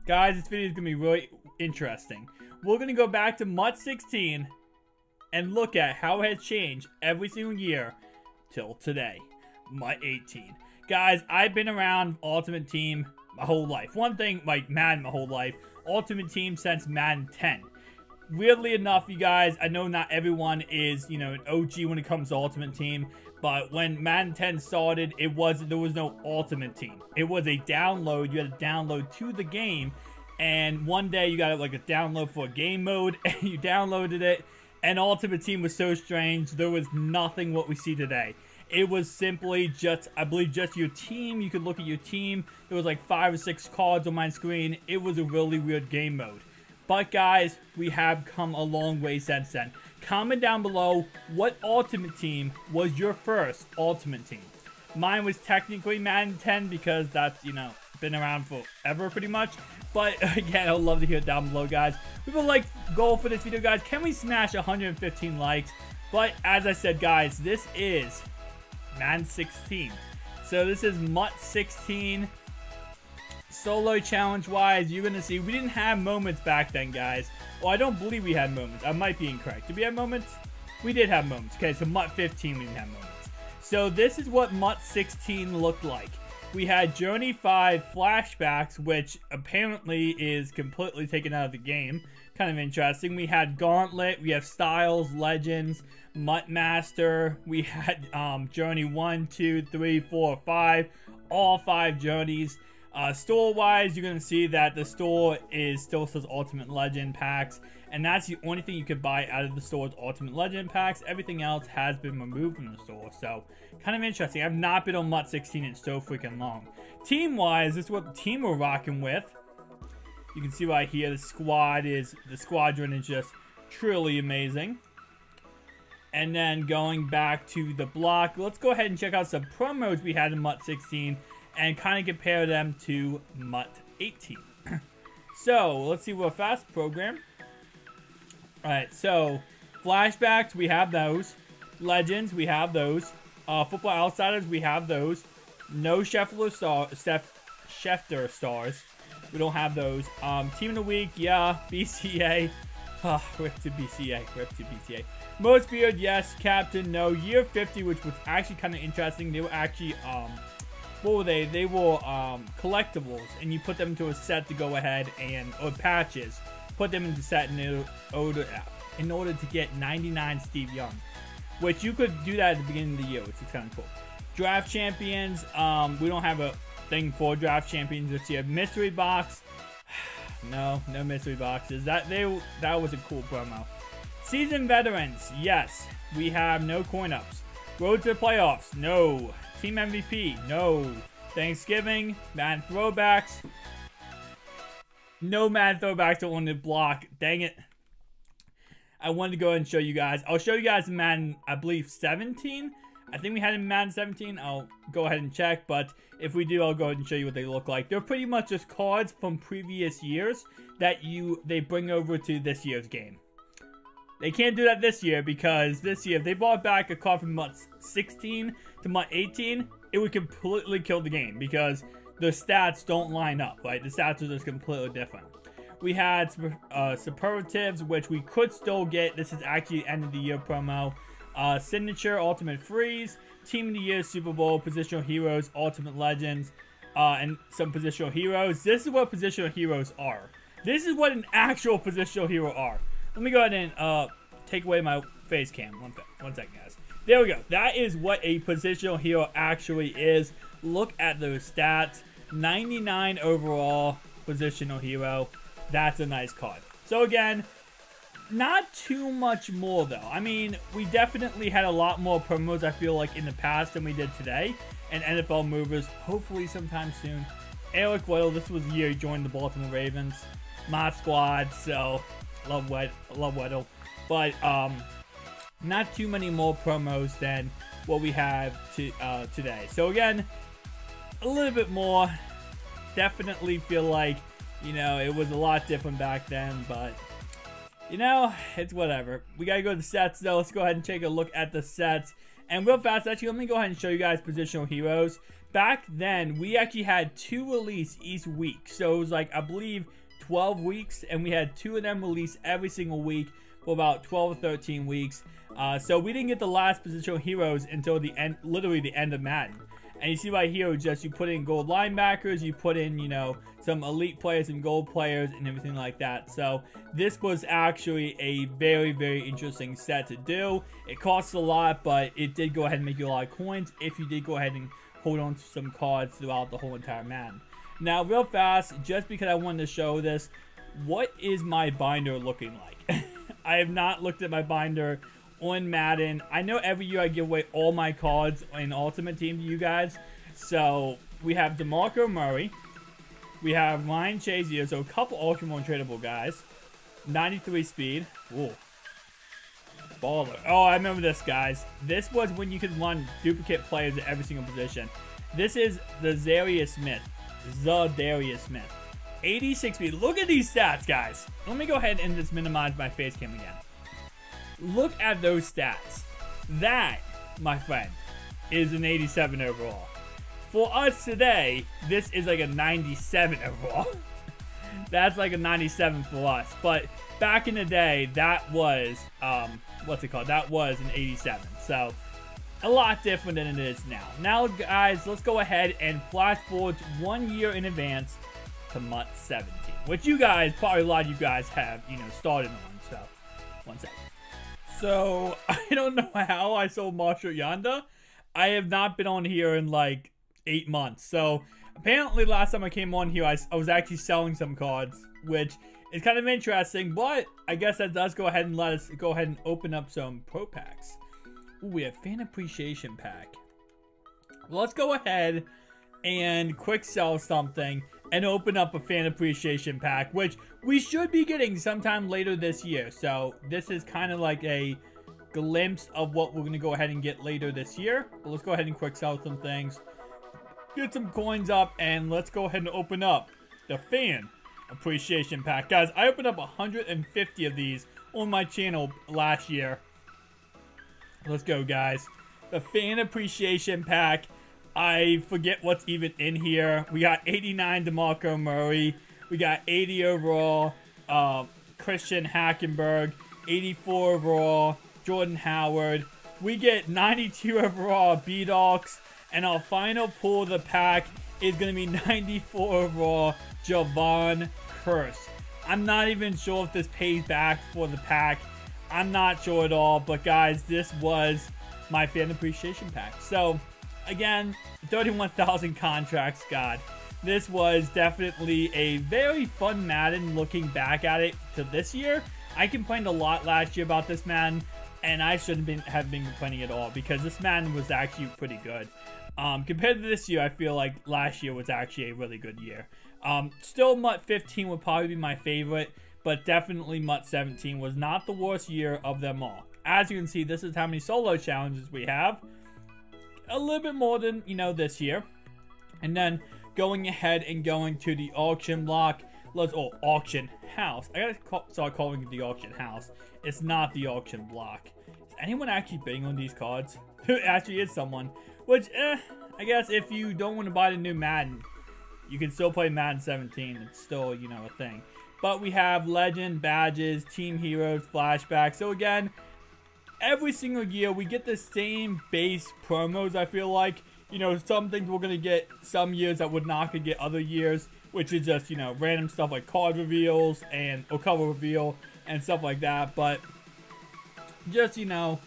Guys, this video is going to be really interesting. We're going to go back to MUT 16 and look at how it has changed every single year till today. MUT 18. Guys, I've been around Ultimate Team my whole life. One thing, like Madden my whole life. Ultimate Team since Madden 10. Weirdly enough, you guys, I know not everyone is, an OG when it comes to Ultimate Team, but when Madden 10 started, there was no Ultimate Team. It was a download. You had to download to the game, and one day you got like a download for a game mode, and you downloaded it, and Ultimate Team was so strange. There was nothing what we see today. It was simply just, I believe, just your team. You could look at your team. There was like 5 or 6 cards on my screen. It was a really weird game mode. But guys, we have come a long way since then. Comment down below what Ultimate Team was your first Ultimate Team. Mine was technically Madden 10 because that's, been around forever pretty much. But again, I'd love to hear it down below, guys. We have a like goal for this video, guys. Can we smash 115 likes? But as I said, guys, this is Madden 16. So this is MUT 16. Solo challenge wise, you're gonna see we didn't have moments back then, guys. Well, I don't believe we had moments. I might be incorrect. Did we have moments? We did have moments. Okay, so MUT 15 we didn't have moments. So this is what MUT 16 looked like. We had Journey 5 flashbacks, which apparently is completely taken out of the game. Kind of interesting. We had Gauntlet. We have Styles, Legends, MUT Master. We had Journey 1, 2, 3, 4, 5. All 5 journeys. Store-wise, you're going to see that the store still says Ultimate Legend packs, and that's the only thing you could buy out of the store's Ultimate Legend packs. Everything else has been removed from the store, so kind of interesting. I've not been on MUT 16 in so freaking long. Team-wise, this is what the team we're rocking with. You can see right here, the squadron is just truly amazing. And then going back to the block, let's go ahead and check out some promos we had in MUT 16. And kind of compare them to MUT 18. So, let's see what fast program. Alright, so, flashbacks, we have those. Legends, we have those. Football Outsiders, we have those. No Schefter stars. We don't have those. Team of the Week, yeah. BCA. Rip to BCA. Rip to BCA. Most Beard, yes. Captain, no. Year 50, which was actually kind of interesting. They were actually, what were they? They were collectibles, and you put them into a set to go ahead or patches. Put them into set in order to get 99 Steve Young, which you could do that at the beginning of the year, which is kind of cool. Draft Champions, we don't have a thing for Draft Champions this year. Mystery Box, no mystery boxes. That was a cool promo. Seasoned Veterans, yes, we have no coin-ups. Road to the Playoffs, no. Team MVP, no. Thanksgiving, Madden Throwbacks. No Madden Throwbacks on the block. Dang it. I wanted to go ahead and show you guys. I'll show you guys in Madden, I believe, 17. I think we had in Madden 17. I'll go ahead and check, but if we do, I'll go ahead and show you what they look like. They're pretty much just cards from previous years that they bring over to this year's game. They can't do that this year because this year, if they brought back a card from MUT 16 to MUT 18, it would completely kill the game because the stats don't line up, right? The stats are just completely different. We had Superlatives, which we could still get. This is actually the end of the year promo. Signature, Ultimate Freeze, Team of the Year, Super Bowl, Positional Heroes, Ultimate Legends, and some Positional Heroes. This is what Positional Heroes are. This is what an actual Positional Hero are. Let me go ahead and take away my face cam. One second, guys. There we go. That is what a positional hero actually is. Look at those stats. 99 overall positional hero. That's a nice card. So again, not too much more though. I mean, we definitely had a lot more promos, I feel like, in the past than we did today. And NFL movers, hopefully sometime soon. Alec Weddle, this was the year he joined the Baltimore Ravens. My squad, so love Weddle. But not too many more promos than what we have today. So again, a little bit more. Definitely feel like, it was a lot different back then, but it's whatever. We gotta go to the sets though. Let's go ahead and take a look at the sets. And real fast, actually, let me go ahead and show you guys positional heroes. back then, we actually had 2 release each week. So it was like, I believe, 12 weeks, and we had 2 of them released every single week for about 12 or 13 weeks. So we didn't get the last positional heroes until the end, literally the end of Madden. And you see right here, just you put in gold linebackers, you put in, you know, some elite players and gold players and everything like that. So this was actually a very, very interesting set to do. It costs a lot, but it did go ahead and make you a lot of coins if you did go ahead and hold on to some cards throughout the whole entire Madden. Now, real fast, just because I wanted to show this, what is my binder looking like? I have not looked at my binder on Madden. I know every year I give away all my cards in Ultimate Team to you guys. So we have DeMarco Murray, we have Ryan Shazier, so a couple Ultra More Tradable guys, 93 speed. Ooh, baller. Oh, I remember this, guys. This was when you could run duplicate players at every single position. This is the Darius Smith. 86 speed. Look at these stats, guys. Let me go ahead and just minimize my face cam again. Look at those stats. That, my friend, is an 87 overall. For us today, this is like a 97 overall. That's like a 97 for us. But back in the day, that was, what's it called? That was an 87. So, a lot different than it is now. Now, guys, let's go ahead and flash forward 1 year in advance to MUT 17. Which you guys, probably a lot of you guys have, you know, started on. So, 1 second. So, I don't know how I sold Marshall Yanda. I have not been on here in like 8 months. So, apparently last time I came on here, I was actually selling some cards, which is kind of interesting. But, I guess that does go ahead and let us go ahead and open up some pro packs. Ooh, we have fan appreciation pack. Let's go ahead and quick sell something and open up a fan appreciation pack, which we should be getting sometime later this year. So this is kind of like a glimpse of what we're going to go ahead and get later this year. But let's go ahead and quick sell some things, get some coins up, and let's go ahead and open up the fan appreciation pack. Guys, I opened up 150 of these on my channel last year. Let's go, guys. The fan appreciation pack. I forget what's even in here. We got 89 DeMarco Murray. We got 80 overall Christian Hackenberg. 84 overall Jordan Howard. We get 92 overall B-Dogs. And our final pull of the pack is going to be 94 overall Javon Curse. I'm not even sure if this pays back for the pack. I'm not sure at all. But guys, this was my fan appreciation pack. So again, 31,000 contracts. God, this was definitely a very fun Madden. Looking back at it to this year, I complained a lot last year about this Madden, and I shouldn't have been complaining at all, because this Madden was actually pretty good. Compared to this year, I feel like last year was actually a really good year. Still, MUT 15 would probably be my favorite, but definitely MUT 17 was not the worst year of them all. As you can see, this is how many solo challenges we have. A little bit more than, you know, this year. And then going ahead and going to the auction block. Auction house. I gotta start calling it the auction house. It's not the auction block. Is anyone actually bidding on these cards? There actually is someone. Which, I guess if you don't want to buy the new Madden, you can still play Madden 17. It's still, you know, a thing. But we have legend, badges, team heroes, flashback. So again, every single year we get the same base promos. I feel like, you know, some things we're gonna get some years that we're not gonna get other years, which is just, you know, random stuff like card reveals and or cover reveal and stuff like that. But just, you know,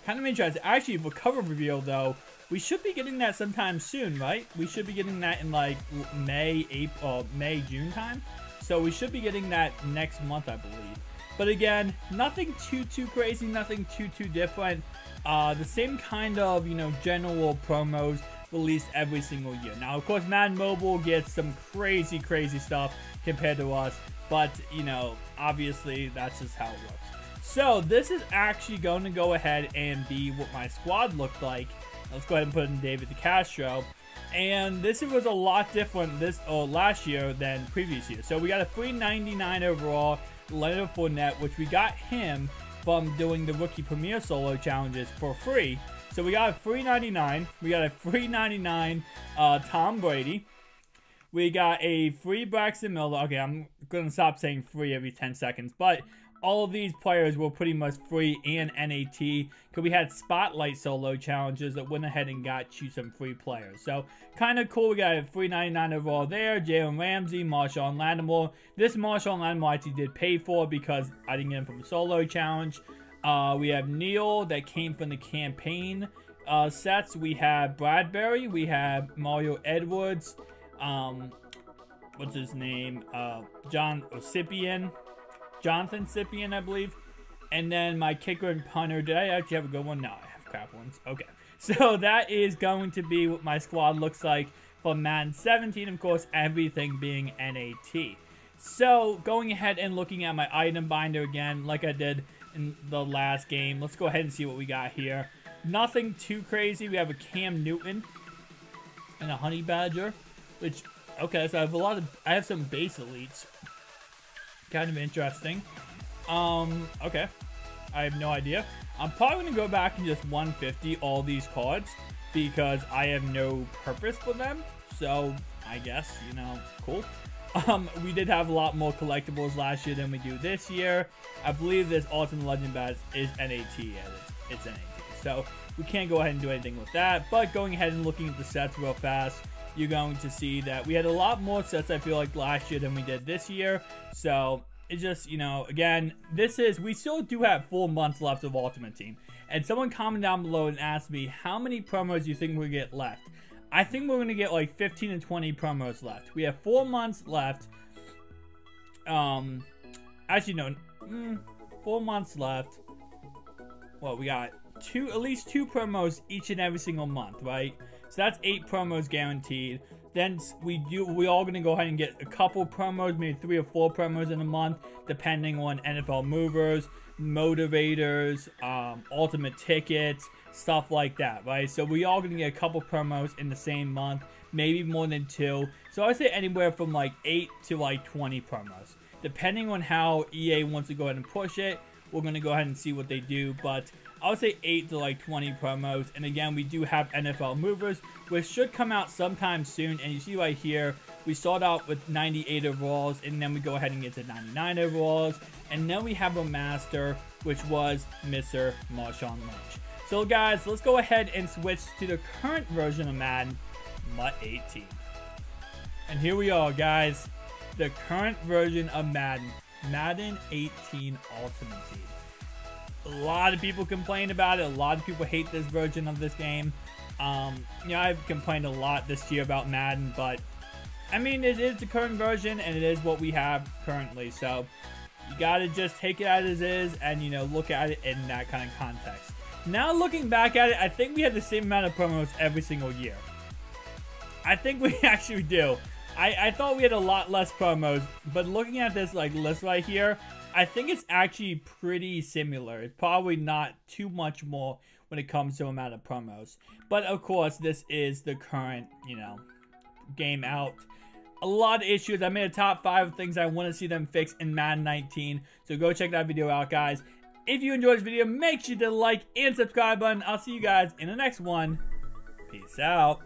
kind of interesting. Actually, for cover reveal though, we should be getting that sometime soon, right? We should be getting that in like May, June time. So we should be getting that next month, I believe. But again, nothing too crazy, nothing too different. The same kind of, you know, general promos released every single year. Now, of course, Madden Mobile gets some crazy stuff compared to us. But, you know, obviously, that's just how it works. So, this is actually going to go ahead and be what my squad looked like. Let's go ahead and put in David DeCastro. And this was a lot different last year than previous years. So, we got a 399 overall Leonard Fournette, which we got him from doing the Rookie Premier Solo Challenges for free. So we got a free 99. We got a free 99 Tom Brady. We got a free Braxton Miller. Okay, I'm going to stop saying free every 10 seconds. But all of these players were pretty much free and NAT. Because we had Spotlight solo challenges that went ahead and got you some free players. So, kind of cool. We got a free 99 overall there. Jalen Ramsey, Marshawn Lattimore. This Marshawn Lattimore I actually did pay for because I didn't get him from a solo challenge. We have Neil that came from the campaign sets. We have Bradbury. We have Mario Edwards. What's his name? Jonathan Scipien, I believe. And then my kicker and punter. Did I actually have a good one? No, I have crap ones. Okay. So that is going to be what my squad looks like for Madden 17. Of course, everything being NAT. So going ahead and looking at my item binder again, like I did in the last game. Let's go ahead and see what we got here. Nothing too crazy. We have a Cam Newton and a Honey Badger, which, okay, so I have some base elites. Kind of interesting. Okay. I have no idea. I'm probably going to go back and just 150 all these cards because I have no purpose for them. So, I guess, you know, cool. We did have a lot more collectibles last year than we do this year. I believe this Ultimate Legend badge is NAT. Yeah, it's NAT. So, we can't go ahead and do anything with that. But going ahead and looking at the sets real fast, you're going to see that we had a lot more sets, I feel like, last year than we did this year. So, it's just, you know, again, we still do have 4 months left of Ultimate Team. And someone commented down below and asked me, how many promos do you think we'll get left? I think we're going to get like 15 and 20 promos left. We have 4 months left. Actually, no. 4 months left. Well, we got at least 2 promos each and every single month, right? So that's 8 promos guaranteed. Then we all going to go ahead and get a couple promos, maybe 3 or 4 promos in a month, depending on NFL movers, motivators, ultimate tickets, stuff like that, right? So we all going to get a couple promos in the same month, maybe more than 2. So I would say anywhere from like 8 to like 20 promos, depending on how EA wants to go ahead and push it. We're going to go ahead and see what they do, but I would say 8 to like 20 promos. And again, we do have NFL movers, which should come out sometime soon. And you see right here, we start out with 98 overalls, and then we go ahead and get to 99 overalls. And then we have a master, which was Mr. Marshawn Lynch. So guys, let's go ahead and switch to the current version of Madden, MUT 18. And here we are, guys. The current version of Madden, Madden 18 Ultimate Team. A lot of people complain about it. A lot of people hate this version of this game. You know, I've complained a lot this year about Madden, but I mean, it is the current version and it is what we have currently. So you gotta just take it as it is and, you know, look at it in that kind of context. Now looking back at it, I think we had the same amount of promos every single year. I think we actually do. I thought we had a lot less promos, but looking at this like list right here, I think it's actually pretty similar. It's probably not too much more when it comes to amount of promos. But of course, this is the current, you know, game out. A lot of issues. I made a top 5 things I want to see them fix in Madden 19. So go check that video out, guys. If you enjoyed this video, make sure to like and subscribe button. I'll see you guys in the next one. Peace out.